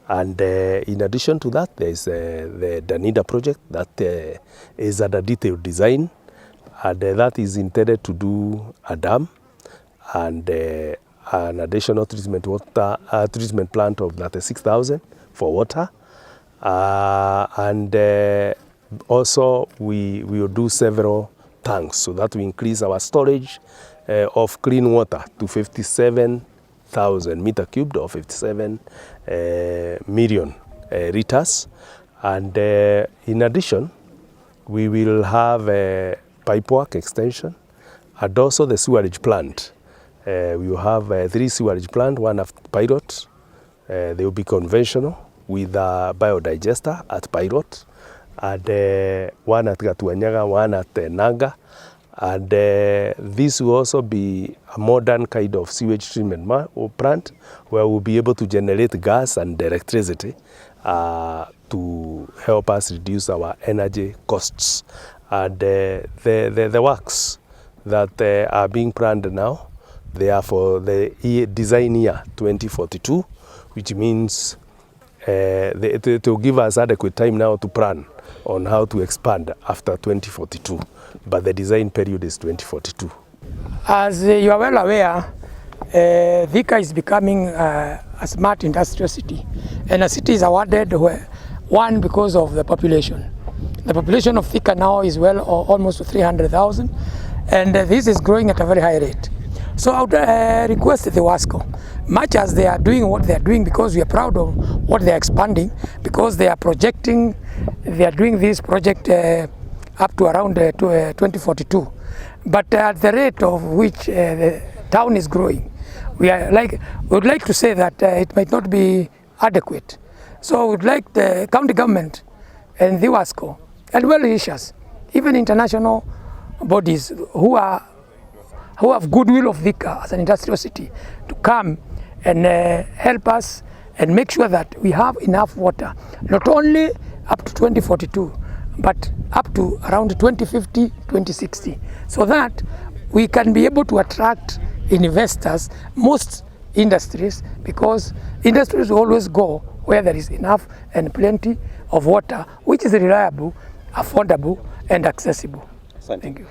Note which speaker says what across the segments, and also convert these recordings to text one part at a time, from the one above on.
Speaker 1: And in addition to that, there is the Danida project that is under detailed design, and that is intended to do a dam and an additional treatment plant of 36,000 for water. And also we will do several tanks so that we increase our storage of clean water to 57,000 meter cubed or 57 million liters. And in addition, we will have a pipework extension and also the sewerage plant. We will have 3 sewerage plants, one at pilot. They will be conventional with a biodigester at pilot, and one at Gatuanyaga, one at Nanga. And this will also be a modern kind of sewage treatment plant where we'll be able to generate gas and electricity to help us reduce our energy costs. And the works that are being planned now, they are for the design year 2042, which means it will give us adequate time now to plan on how to expand after 2042, but the design period is 2042.
Speaker 2: As you are well aware, Thika is becoming a smart industrial city, and a city is awarded one because of the population. The population of Thika now is almost 300,000, and this is growing at a very high rate. So I would request the WASCO, much as they are doing what they are doing, because we are proud of what they are expanding, because they are projecting, they are doing this project up to around 2042. But at the rate of which the town is growing, we would like to say that it might not be adequate. So we would like the county government and the WASCO and well-wishers, even international bodies who have goodwill of Thika as an industrial city, to come and help us and make sure that we have enough water, not only up to 2042, but up to around 2050, 2060, so that we can be able to attract investors, most industries, because industries always go where there is enough and plenty of water, which is reliable, affordable, and accessible. Thank you.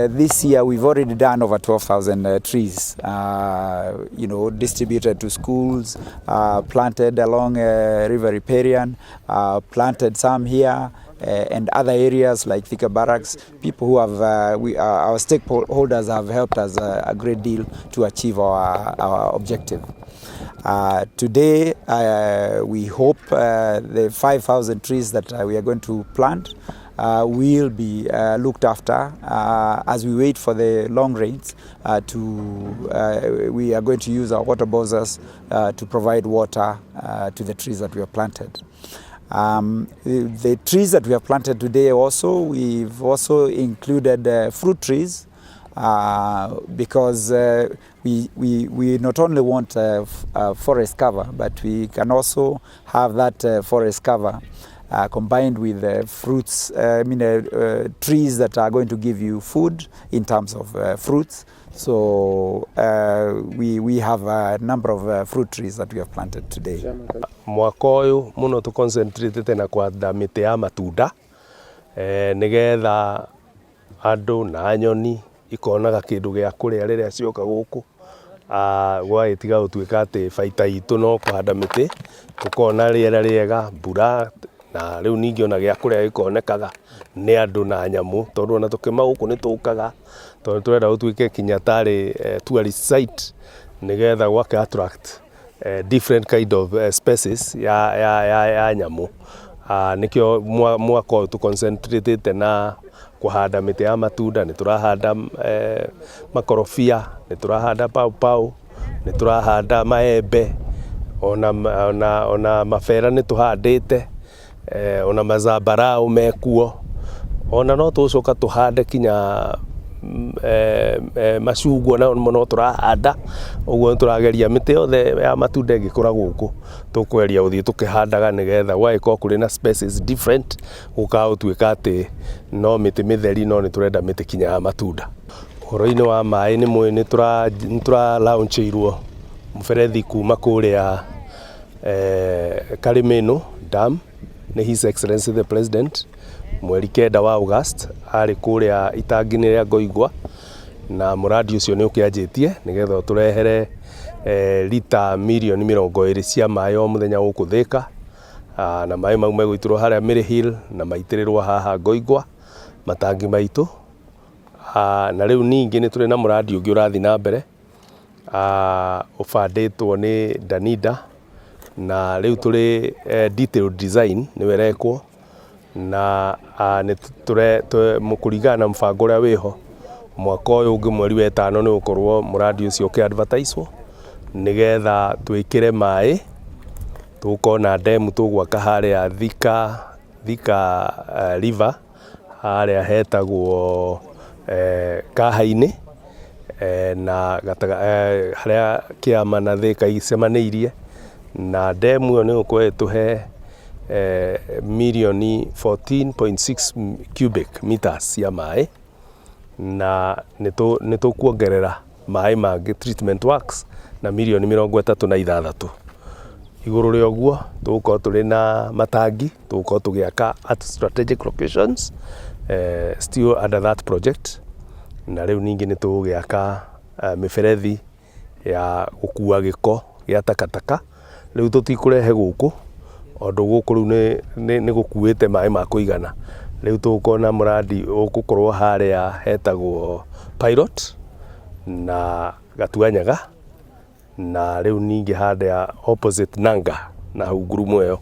Speaker 3: This year we've already done over 12,000 trees, distributed to schools, planted along River Riparian, planted some here and other areas like Thika Barracks. People who have, our stakeholders have helped us a great deal to achieve our objective. Today, we hope the 5,000 trees that we are going to plant will be looked after as we wait for the long rains. We are going to use our water bowsers to provide water to the trees that we have planted. The trees that we have planted today also, we've also included fruit trees, because we not only want forest cover, but we can also have that forest cover combined with fruits, trees that are going to give you food in terms of fruits. So we have a number of fruit trees that we have planted today.
Speaker 1: Mwaka uyu muno tu concentrate na kwanda miti ya matunda nigetha andu na nyoni ikonaga kindu gia kuria riria cioka guku gwagitiga gutuika ati baita itu no kuhanda miti tukona riera riega mbura na riu ningi ona gia kuria ikonekaga ni andu na nyamu tondu ona tukima guku ni tukaga tondu turenda gutuike kinya tari tourist site nigetha gwaka attract different kind of species ya nyamu. Nikio mwaka uyu tu concentrate na kuhanda miti ya matunda, ni turahanda makorofia, ni turahanda pau, ni turahanda maembe, ona mafera ni tuhandite, ona mazambarau mekuo, ona no tucoka tuhande kinya macungwa na no turahanda. Uguo turageria miti yothe ya matunda ingikura guku tukweria uthii tukihandaga nigetha gwaikorwo kuri na species different guka utuika ati no miti mitheri no ni turenda miti kinya ya matunda. Uhoro-ini wa mai ni tura launch irwo muberethi kuma kuria Karimeno Dam nĩ His Excellency the President mweri 9 wa August arĩ kũrĩa itangi-inĩ rĩa Ngoigwa, na mũradi ũcio nĩ ũkĩanjĩtie nĩgetha tũrehere lita milioni 20 cia maĩ o mũthenya gũkũ Thika, na maĩ mau megũitĩrwo harĩa Mary Hill na maitĩrĩrwo haha Ngoigwa matangi maitũ. Na rĩu ningĩ nĩ tũrĩ na mũradi ũngĩ ũrathiĩ na mbere ũbandĩtwo nĩ Danida, na rĩu tũrĩ detailed design nĩ werekwo, na kũringana na mũbango ũrĩa wĩho mwaka ũyũ ũngĩ mweri wa 5 nĩ ũkorwo mũradi ũcio ũkĩ-advertisewo nĩgetha twĩkĩre maĩ, tũgũkorwo na ndemu tũgwaka harĩa Thika River harĩa hetagwo Kaha-inĩ, na harĩa Kĩama na Thika icemanĩirie, na ndemu ĩyo nĩ gũkorwo ĩtũhe milioni 14.6 cubic meters cia maĩ, na nĩ tũkuongerera maĩ mangĩ treatment works na milioni 36. Igũrũ rĩa ũguo tũgũkorwo tũrĩ na matangi, tũgũkorwo tũgĩaka at strategic locations still under that project, na rĩu ningĩ nĩ tũgũgĩaka mĩberethi ya gũkua gĩko gĩa takataka. Rĩu tũtikũrehe gũkũ ondũ gũkũ rĩu nĩ gũkuĩte maĩ ma kũigana. Rĩu tũgũkorwo na mũradi ũgũkorwo harĩa hetagwo Pilot na Gatuanyaga, na rĩu ningĩ harĩa opposite Nanga na hau ngurumo ĩyo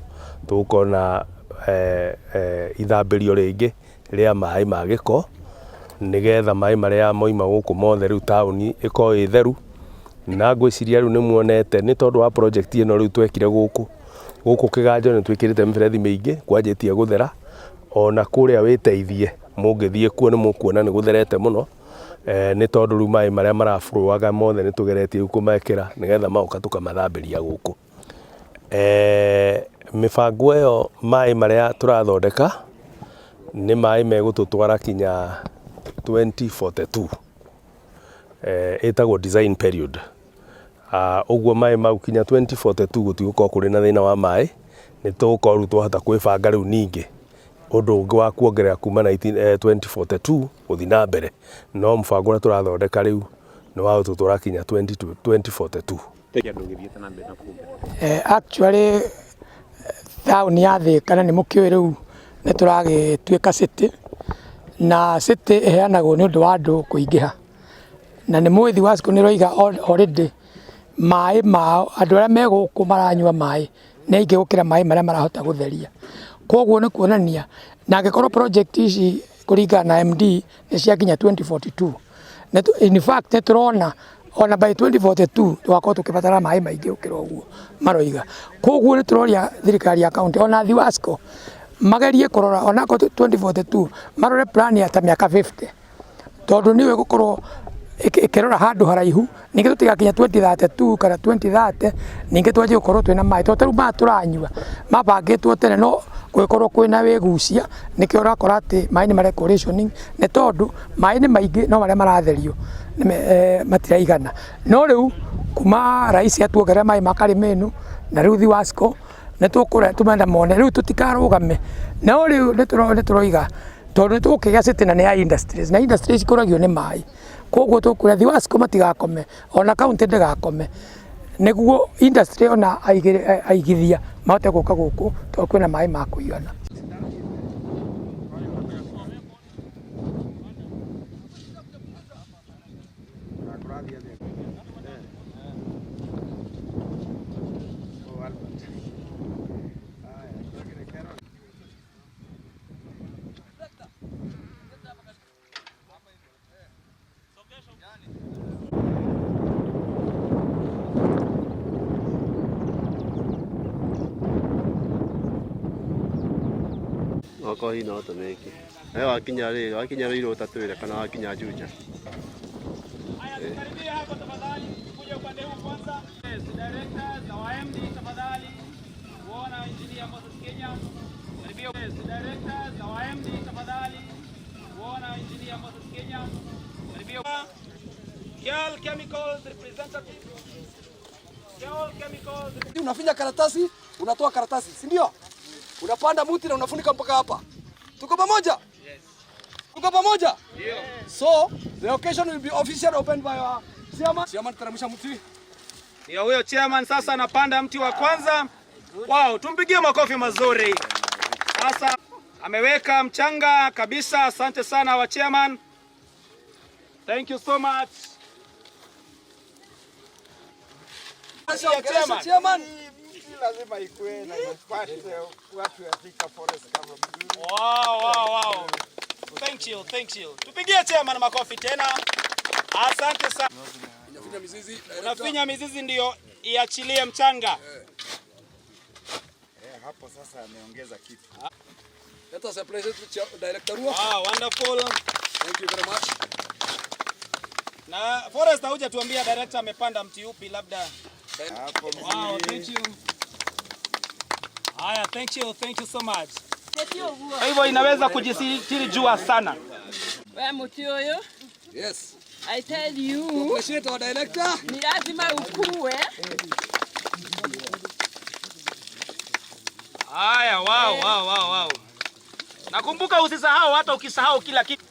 Speaker 1: tũgũkorwo na ithambĩrio rĩngĩ rĩa maĩ ma gĩko, nĩgetha maĩ marĩa moima gũkũ mothe rĩu taũni ĩkorwo ĩ theru. Na ngwĩciria rĩu nĩ muonete nĩ tondũ wa project ĩno rĩu twekire gũkũ Kĩganjo nĩ twĩkĩrĩte mĩberethi mĩingĩ kwanjĩtie gũthera, ona kũrĩa wĩteithie mũngĩthiĩ kuo nĩ mũkuona nĩ gũtherete mũno, nĩ tondũ rĩu maĩ marĩa marafurũaga mothe nĩ tũgeretie rĩu kũmekĩra nĩgetha magoka tũkamathambĩria gũkũ. Mĩbango ĩyo maĩ marĩa tũrathondeka nĩ maĩ megũtũtwara kinya 2042, ĩtagwo design period. Ũguo maĩ mau kinya 2042 gũtigũkorwo kũrĩ na thĩna wa maĩ, nĩ tũgũkorwo rĩu twahota kwĩbanga rĩu ningĩ ũndũ ũngĩ wa kuongerera kuma 2042 gũthiĩ na mbere, no mũbango ũrĩa tũrathondeka rĩu nĩ wa gũtũtwara kinya 2042.
Speaker 2: Actually taũni ya Thika nĩ mũkĩũĩ rĩu nĩ tũragĩtuĩka city, na city ĩheanagwo nĩ ũndũ wa andũ kũingĩha, na nĩ mwĩthi wa ciko nĩ roiga already maĩ mao andũ arĩa megũkũ maranyua maĩ nĩ aingĩ gũkĩra maĩ marĩa marahota gũtheria. Koguo nĩ kuonania na angĩkorwo project ici kũringana na MD nĩ ciakinya 2042, in fact nĩ tũrona ona by 2042 tũgakorwo tũkĩbatara maĩ maingĩ gũkĩra ũguo maroiga. Koguo nĩ tũroria thirikari ya kaunti ona Thiwasco magerie kũrora onako 2042 marore plan ya ta mĩaka 50, tondũ nĩwe gũkorwo ĩkĩrora handũ haraihu, ningĩ tũtigakinya 2032 kana 2030 ningĩ twanjie gũkorwo twĩna maĩ, tondũ rĩu maya tũranyua mabangĩtwo tene, no gũgĩkorwo kwĩna wĩgucia nĩkĩo ũrakora atĩ maĩ nĩ mareko rationing, nĩ tondũ maĩ nĩ maingĩ no marĩa maratherio matiraigana. No rĩu kuma rais atuongerera maĩ ma Karimeno na rĩu Thiwasco nĩ tũkũrĩa tũmenda mone rĩu tũtikarũgame, no rĩu nĩ tũroiga tondũ nĩ tũgũkĩgĩa city na nĩ ya industries, na industries ikũragio nĩ maĩ. Koguo tũkũrĩa Thiwasco matigakome ona kaunti ndĩgakome, nĩguo industry ona aigithia mahote gũka gũkũ tondũ kwĩna maĩ ma kũigana.
Speaker 4: Wako hii na automeki. Leo wakinya leo utatwile kana wakinya Juja.
Speaker 5: Karibia hapo tafadhali, kuja upande huu kwanza. Directors na MD tafadhali. Kuona engineer Moses Kenya. Karibia directors na MD tafadhali. Kuona engineer Moses Kenya. Karibia. Kial Chemicals representative.
Speaker 6: Unafinya karatasi, unatoa karatasi, si ndio? Unapanda mti na unafunika mpaka hapa. Tuko pamoja? Yes. Tuko pamoja? Ndio. So, the occasion will be officially opened by our chairman. Chairman, teremsha mti.
Speaker 5: Ndio huyo chairman sasa anapanda mti wa kwanza. Wow, tumpigie makofi mazuri. Sasa ameweka mchanga kabisa. Asante sana wa chairman. Thank you so much.
Speaker 6: Chairman.
Speaker 7: Lazima ikuwe na nafasi watu ya Thika Forest kama mzuri.
Speaker 5: Wow. Thank you. Tupigie chairman makofi tena. Asante sana. Unafinya mizizi ndio iachilie mchanga.
Speaker 7: Hapo sasa ameongeza kitu.
Speaker 6: Let us appreciate director.
Speaker 5: Wow, wonderful.
Speaker 6: Thank you very much.
Speaker 5: Na Forest hauja tuambia director amepanda mti upi labda. Wow, thank you. Haya, thank you so much. Kwa hivyo inaweza kujisitiri jua sana.
Speaker 8: Wewe mti huyo?
Speaker 6: Yes.
Speaker 8: I tell you.
Speaker 6: Appreciate our director.
Speaker 8: Ni lazima ukue.
Speaker 5: Haya, wow. Nakumbuka usisahau hata ukisahau kila kitu.